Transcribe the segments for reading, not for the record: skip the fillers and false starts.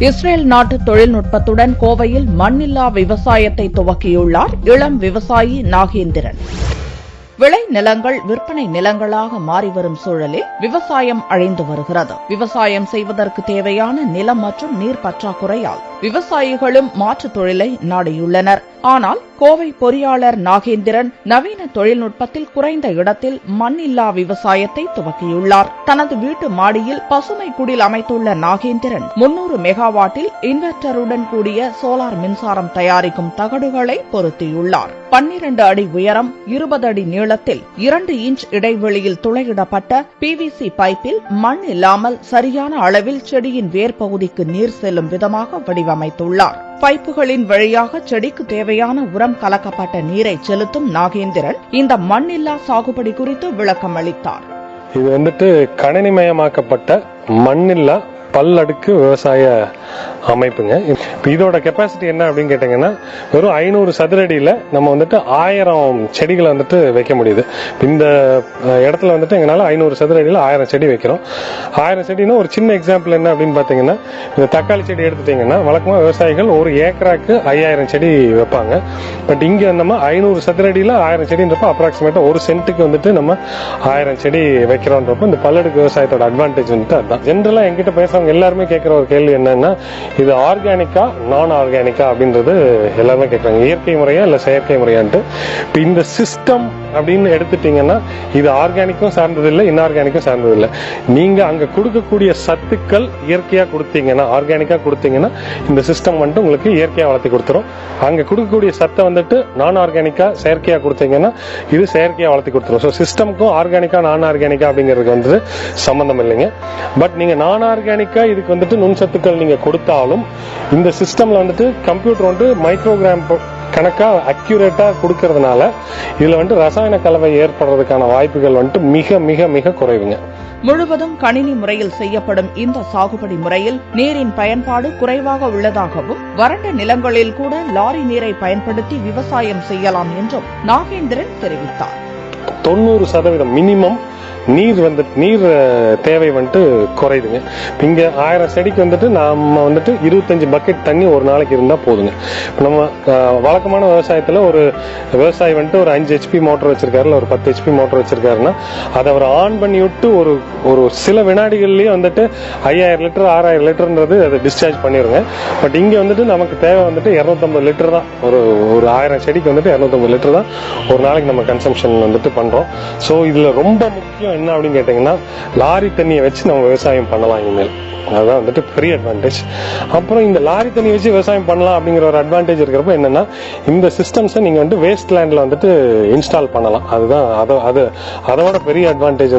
Israel நாட்டு தொழில்நுட்பத்துடன் கோவையில் மண்ணில்லா விவசாயத்தை துவக்கியுள்ளார் இளம் விவசாயி நாகேந்திரன். விளை நிலங்கள் விற்பனை நிலங்களாக மாறிவரும் சூழலில் விவசாயம் அழிந்து வருகிறது. விவசாயம் செய்வதற்கு தேவையான நிலம் மற்றும் நீர் பற்றாக்குறையால் விவசாயிகளும் மாற்றுத் தொழிலை நாடியுள்ளனர். ஆனால் கோவை பொறியாளர் நாகேந்திரன் நவீன தொழில்நுட்பத்தில் குறைந்த இடத்தில் மண்ணில்லா விவசாயத்தை துவக்கியுள்ளார். தனது வீட்டு மாடியில் பசுமை குடில் அமைத்துள்ள நாகேந்திரன் 300 மெகாவாட்டில் இன்வெர்டருடன் கூடிய சோலார் மின்சாரம் தயாரிக்கும் தகடுகளை பொருத்தியுள்ளார். 12 அடி உயரம், 20 அடி நீளத்தில் 2 இன்ச் இடைவெளியில் துளையிடப்பட்ட PVC பைப்பில் மண் இல்லாமல் சரியான அளவில் செடியின் வேர் பகுதிக்கு நீர் செல்லும் விதமாக வடிவமைத்துள்ளார். பைப்புகளின் வழியாக செடிக்கு தேவையான உரம் கலக்கப்பட்ட நீரை செலுத்தும் நாகேந்திரன் இந்த மண்ணில்லா சாகுபடி குறித்து விளக்கம் அளித்தார். இது கணினிமயமாக்கப்பட்ட மண்ணில்லா பல்லடுக்கு விவசாய அமைப்புங்க. இதோட கெப்பாசிட்டி என்ன அப்படின்னு கேட்டீங்கன்னா, வெறும் 500 சதுரடியில நம்ம 1000 செடிகளை வைக்க முடியுது. இந்த இடத்துல எங்களால 500 சதுரடியில 1000 செடி வைக்கிறோம். 1000 செடினா ஒரு சின்ன எக்ஸாம்பிள் என்ன அப்படின்னு பாத்தீங்கன்னா, இந்த தக்காளி செடி எடுத்துட்டீங்கன்னா வழக்கமா விவசாயிகள் ஒரு ஏக்கராக்கு 5000 செடி வைப்பாங்க. பட் இங்க நம்ம 500 சதுரடியில 1000 செடின்றப்ப அப்ராக்சிமேட்டா ஒரு சென்ட்டுக்கு நம்ம 1000 செடி வைக்கிறோன்றப்ப இந்த பல்லடுக்கு விவசாயத்தோட அட்வான்டேஜ் அதுதான். ஜென்ரலா என்கிட்ட பேசுறவங்க எல்லாருமே கேட்கிற ஒரு கேள்வி என்னன்னா, இது ஆர்கானிக்கா நான் ஆர்கானிக்கா அப்படின்றது எல்லாருமே கேட்கறாங்க. இயற்கை முறையா இல்ல செயற்கை முறையான்ட்டு. இந்த சிஸ்டம் அப்படின்னு எடுத்துட்டீங்கன்னா இது ஆர்கானிக்கும் சார்ந்தது இல்லை, இன்ஆர்கானிக்கும் சார்ந்தது இல்லை. நீங்க அங்க கொடுக்கக்கூடிய சத்துக்கள் இயற்கையா கொடுத்தீங்கன்னா, ஆர்கானிக்கா கொடுத்தீங்கன்னா இந்த சிஸ்டம் உங்களுக்கு இயற்கையா வளர்த்தி கொடுத்துரும். அங்க கொடுக்கக்கூடிய சத்தை நான் ஆர்கானிக்கா செயற்கையா கொடுத்தீங்கன்னா இது செயற்கையா வளர்த்தி கொடுத்துரும். ஸோ சிஸ்டம்க்கும் ஆர்கானிக்கா நான் ஆர்கானிக்கா அப்படிங்கிறதுக்கு சம்பந்தம் இல்லைங்க. பட் நீங்க நான் ஆர்கானிக்கா இதுக்கு நுண் சத்துக்கள் நீங்க கொடுத்தாலும் இந்த சிஸ்டம்ல கம்ப்யூட்டர் மைக்ரோகிராம் கணக்கா அக்யூரேட்டா கொடுக்கறதுனால இதுல ரசாயன கலவை ஏற்படுறதுக்கான வாய்ப்புகள் மிக மிக மிக குறைவுங்க. முழுவதும் கணினி முறையில் செய்யப்படும் இந்த சாகுபடி முறையில் நீரின் பயன்பாடு குறைவாக உள்ளதாகவும், வறண்ட நிலங்களில் கூட லாரி நீரை பயன்படுத்தி விவசாயம் செய்யலாம் என்றும் நாகேந்திரன் தெரிவித்தார். 90% மினிமம் நீர் தேவை குறையுதுங்க. இங்க 1000 செடிக்கு நாம 25 பக்கெட் தண்ணி ஒரு நாளைக்கு இருந்தா போதுங்க. நம்ம வழக்கமான விவசாயத்துல ஒரு விவசாயி ஒரு 5 HP மோட்டர் வச்சிருக்காரு, ஒரு 10 HP மோட்டர் வச்சிருக்காருன்னா அதை அவர் ஆன் பண்ணி விட்டு ஒரு சில வினாடிகள்லயே 5000 லிட்டர் 6000 லிட்டர்ன்றது அதை டிஸ்சார்ஜ் பண்ணிருங்க. பட் இங்க நமக்கு தேவை 250 லிட்டர் தான். ஒரு 1000 செடிக்கு 250 லிட்டர் தான் ஒரு நாளைக்கு நம்ம கன்சம்ஷன் பண்றோம். சோ இதுல ரொம்ப முக்கியம் என்ன அப்படின்னு கேட்டீங்கன்னா, லாரி தண்ணியை வச்சு நம்ம விவசாயம் பண்ணலாம் இனிமேல். அதுதான் பெரிய அட்வான்டேஜ். அப்புறம் இந்த லாரி தண்ணி வச்சு விவசாயம் பண்ணலாம் அப்படிங்கிற ஒரு அட்வான்டேஜ் இருக்கிறப்ப என்னன்னா, இந்த சிஸ்டம்ஸை நீங்க வேஸ்ட் லேண்ட்ல இன்ஸ்டால் பண்ணலாம். அதுதான் அதோட பெரிய அட்வான்டேஜ்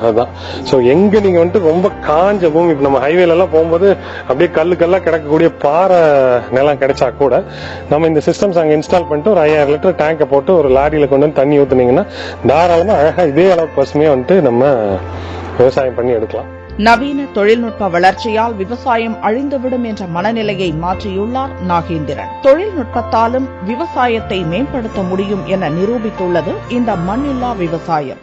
அதுதான். ஸோ எங்க நீங்க ரொம்ப காஞ்ச பூமி, இப்ப நம்ம ஹைவேல எல்லாம் போகும்போது அப்படியே கல்லா கிடக்கக்கூடிய பாறை நிலம் கிடைச்சா கூட நம்ம இந்த சிஸ்டம்ஸ் அங்க இன்ஸ்டால் பண்ணிட்டு ஒரு 5000 லிட்டர் டேங்கை போட்டு ஒரு லாரியில கொண்டு தண்ணி ஊத்துனீங்கன்னா தாராளமா அழகா இதே அளவுக்கு பசுமையா நம்ம விவசாயம் பண்ணி எடுக்கலாம். நவீன தொழில்நுட்ப வளர்ச்சியால் விவசாயம் அழிந்துவிடும் என்ற மனநிலையை மாற்றியுள்ளார் நாகேந்திரன். தொழில்நுட்பத்தாலும் விவசாயத்தை மேம்படுத்த முடியும் என நிரூபித்துள்ளது இந்த மண்ணில்லா விவசாயம்.